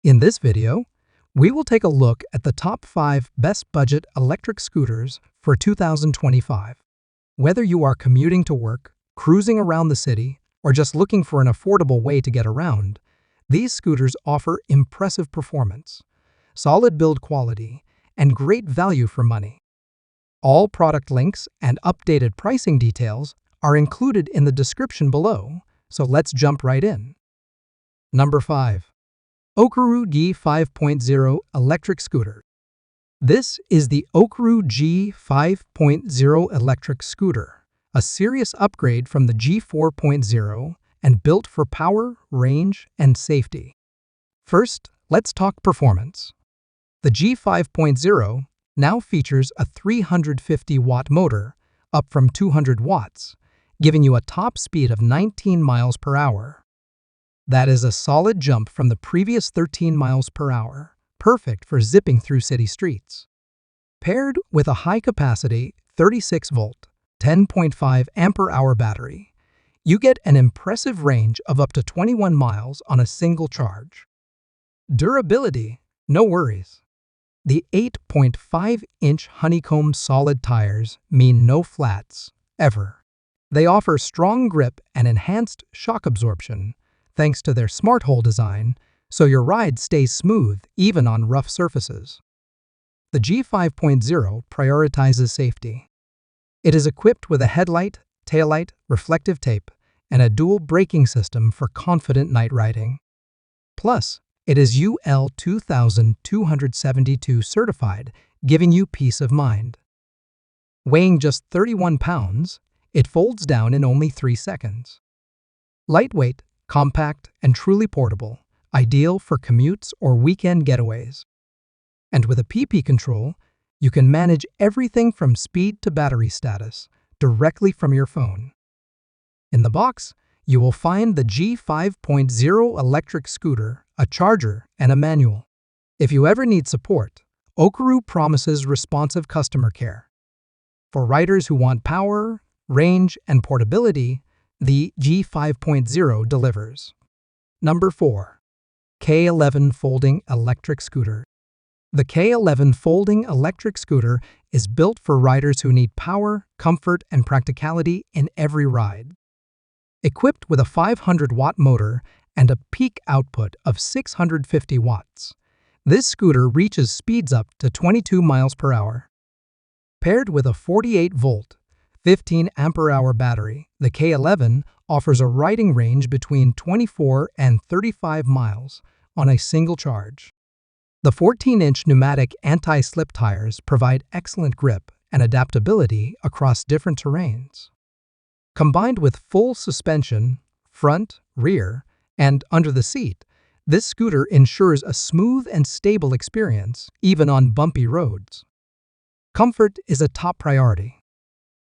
In this video, we will take a look at the top 5 best budget electric scooters for 2025. Whether you are commuting to work, cruising around the city, or just looking for an affordable way to get around, these scooters offer impressive performance, solid build quality, and great value for money. All product links and updated pricing details are included in the description below, so let's jump right in. Number 5. Oakeroo G5.0 Electric Scooter. This is the Oakeroo G5.0 Electric Scooter, a serious upgrade from the G4.0 and built for power, range, and safety. First, let's talk performance. The G5.0 now features a 350-watt motor, up from 200 watts, giving you a top speed of 19 miles per hour. That is a solid jump from the previous 13 miles per hour, perfect for zipping through city streets. Paired with a high-capacity 36-volt, 10.5 ampere-hour battery, you get an impressive range of up to 21 miles on a single charge. Durability, no worries. The 8.5-inch honeycomb solid tires mean no flats, ever. They offer strong grip and enhanced shock absorption, thanks to their smart hole design, so your ride stays smooth even on rough surfaces. The G5.0 prioritizes safety. It is equipped with a headlight, taillight, reflective tape, and a dual braking system for confident night riding. Plus, it is UL 2272 certified, giving you peace of mind. Weighing just 31 pounds, it folds down in only 3 seconds. Lightweight, compact, and truly portable, ideal for commutes or weekend getaways. And with a PP control, you can manage everything from speed to battery status directly from your phone. In the box, you will find the G5.0 electric scooter, a charger, and a manual. If you ever need support, Oakeroo promises responsive customer care. For riders who want power, range, and portability, the G5.0 delivers. Number 4. K11 Folding Electric Scooter. The K11 Folding Electric Scooter is built for riders who need power, comfort, and practicality in every ride. Equipped with a 500-watt motor and a peak output of 650 watts, this scooter reaches speeds up to 22 miles per hour. Paired with a 48-volt, 15 ampere-hour battery, the K11 offers a riding range between 24 and 35 miles on a single charge. The 14-inch pneumatic anti-slip tires provide excellent grip and adaptability across different terrains. Combined with full suspension, front, rear, and under the seat, this scooter ensures a smooth and stable experience even on bumpy roads. Comfort is a top priority.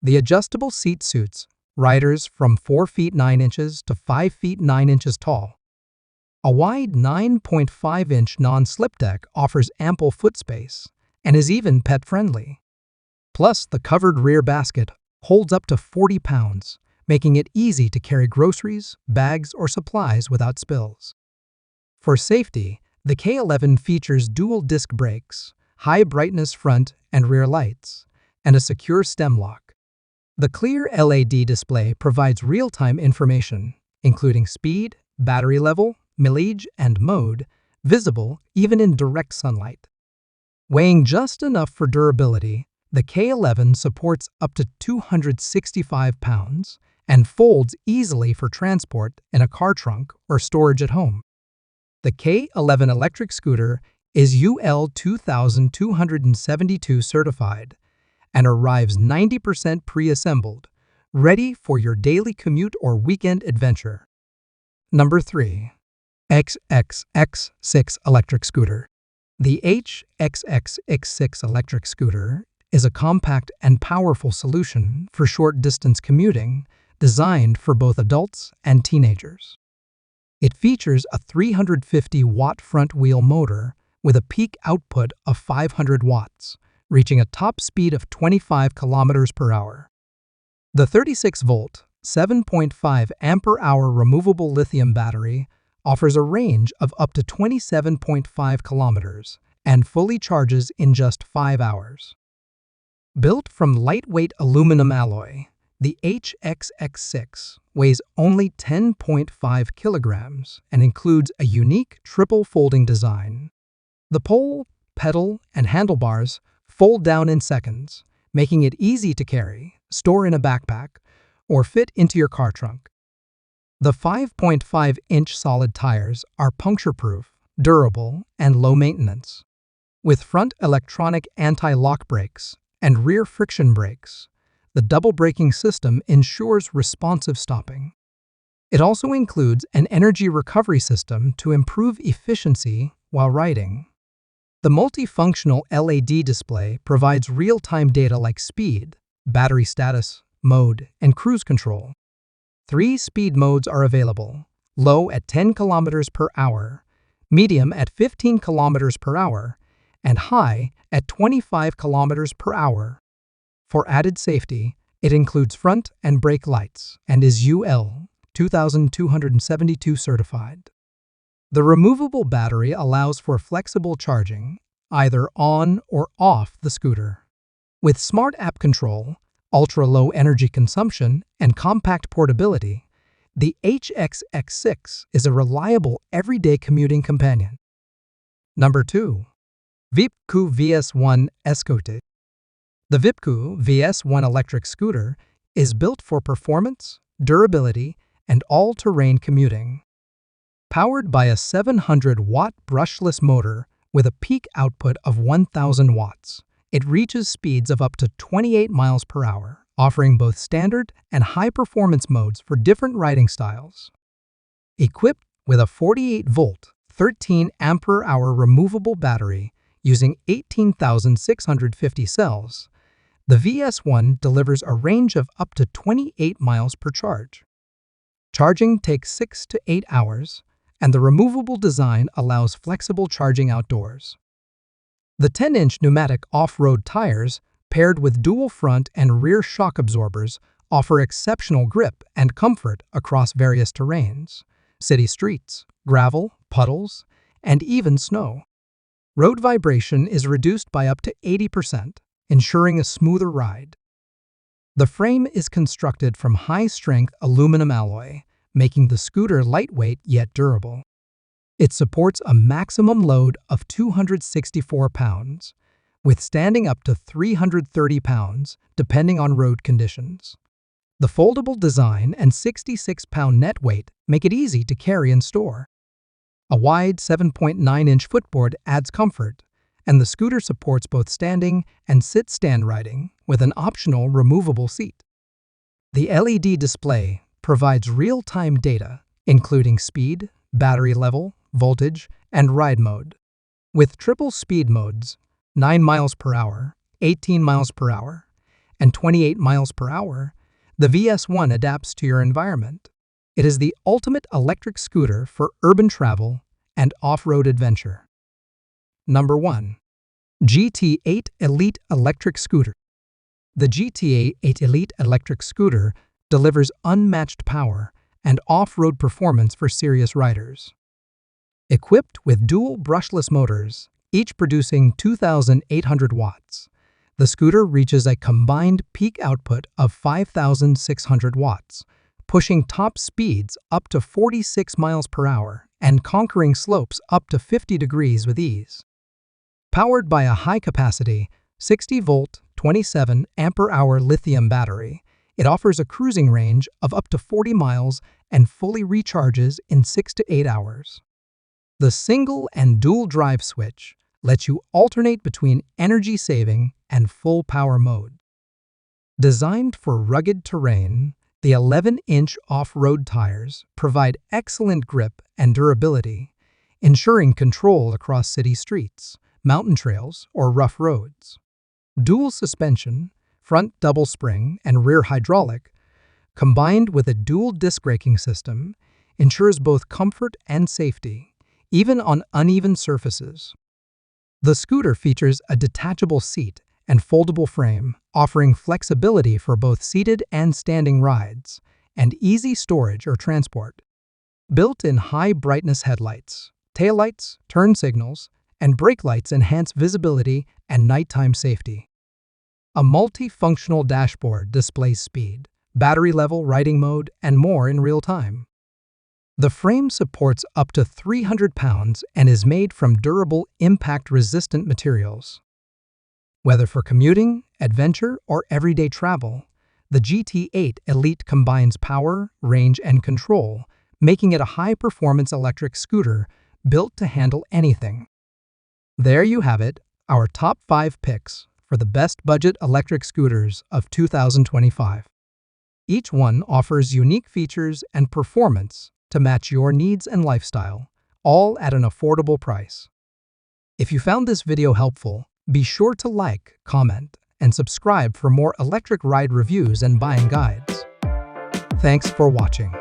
The adjustable seat suits riders from 4 feet 9 inches to 5 feet 9 inches tall. A wide 9.5-inch non-slip deck offers ample foot space and is even pet-friendly. Plus, the covered rear basket holds up to 40 pounds, making it easy to carry groceries, bags, or supplies without spills. For safety, the K11 features dual disc brakes, high-brightness front and rear lights, and a secure stem lock. The clear LED display provides real-time information, including speed, battery level, mileage, and mode, visible even in direct sunlight. Weighing just enough for durability, the K11 supports up to 265 pounds and folds easily for transport in a car trunk or storage at home. The K11 electric scooter is UL 2272 certified and arrives 90% pre-assembled, ready for your daily commute or weekend adventure. Number 3. HXX6 Electric Scooter. The HXX6 Electric Scooter is a compact and powerful solution for short-distance commuting designed for both adults and teenagers. It features a 350-watt front-wheel motor with a peak output of 500 watts, reaching a top speed of 25 kilometers per hour. The 36-volt, 7.5 ampere-hour removable lithium battery offers a range of up to 27.5 kilometers and fully charges in just 5 hours. Built from lightweight aluminum alloy, the HXX6 weighs only 10.5 kilograms and includes a unique triple folding design. The pole, pedal, and handlebars fold down in seconds, making it easy to carry, store in a backpack, or fit into your car trunk. The 5.5-inch solid tires are puncture-proof, durable, and low maintenance. With front electronic anti-lock brakes and rear friction brakes, the double braking system ensures responsive stopping. It also includes an energy recovery system to improve efficiency while riding. The multifunctional LED display provides real-time data like speed, battery status, mode, and cruise control. 3 speed modes are available: low at 10 km per hour, medium at 15 km per hour, and high at 25 km per hour. For added safety, it includes front and brake lights and is UL 2272 certified. The removable battery allows for flexible charging, either on or off the scooter. With smart app control, ultra-low energy consumption, and compact portability, the HXX6 is a reliable everyday commuting companion. Number 2. Oakeroo VS1 eScooter. The Oakeroo VS1 electric scooter is built for performance, durability, and all-terrain commuting. Powered by a 700-watt brushless motor with a peak output of 1,000 watts, it reaches speeds of up to 28 miles per hour, offering both standard and high-performance modes for different riding styles. Equipped with a 48-volt, 13-ampere-hour removable battery using 18,650 cells, the VS1 delivers a range of up to 28 miles per charge. Charging takes 6 to 8 hours, and the removable design allows flexible charging outdoors. The 10-inch pneumatic off-road tires, paired with dual front and rear shock absorbers, offer exceptional grip and comfort across various terrains: city streets, gravel, puddles, and even snow. Road vibration is reduced by up to 80%, ensuring a smoother ride. The frame is constructed from high-strength aluminum alloy, making the scooter lightweight yet durable. It supports a maximum load of 264 pounds, withstanding up to 330 pounds depending on road conditions. The foldable design and 66-pound net weight make it easy to carry and store. A wide 7.9-inch footboard adds comfort, and the scooter supports both standing and sit-stand riding with an optional removable seat. The LED display provides real-time data, including speed, battery level, voltage, and ride mode. With triple speed modes, 9 miles per hour, 18 miles per hour, and 28 miles per hour, the VS1 adapts to your environment. It is the ultimate electric scooter for urban travel and off-road adventure. Number 1. GT8 Elite Electric Scooter. The GT8 Elite Electric Scooter delivers unmatched power and off-road performance for serious riders. Equipped with dual brushless motors, each producing 2,800 watts, the scooter reaches a combined peak output of 5,600 watts, pushing top speeds up to 46 miles per hour and conquering slopes up to 50 degrees with ease. Powered by a high-capacity, 60-volt, 27-ampere-hour lithium battery, it offers a cruising range of up to 40 miles and fully recharges in 6 to 8 hours. The single and dual drive switch lets you alternate between energy-saving and full-power mode. Designed for rugged terrain, the 11-inch off-road tires provide excellent grip and durability, ensuring control across city streets, mountain trails, or rough roads. Dual suspension, front double spring, and rear hydraulic, combined with a dual disc braking system, ensures both comfort and safety, even on uneven surfaces. The scooter features a detachable seat and foldable frame, offering flexibility for both seated and standing rides, and easy storage or transport. Built-in high-brightness headlights, taillights, turn signals, and brake lights enhance visibility and nighttime safety. A multifunctional dashboard displays speed, battery level, riding mode, and more in real time. The frame supports up to 300 pounds and is made from durable, impact-resistant materials. Whether for commuting, adventure, or everyday travel, the GT8 Elite combines power, range, and control, making it a high-performance electric scooter built to handle anything. There you have it, our top 5 picks for the best budget electric scooters of 2025. Each one offers unique features and performance to match your needs and lifestyle, all at an affordable price. If you found this video helpful, be sure to like, comment, and subscribe for more electric ride reviews and buying guides. Thanks for watching.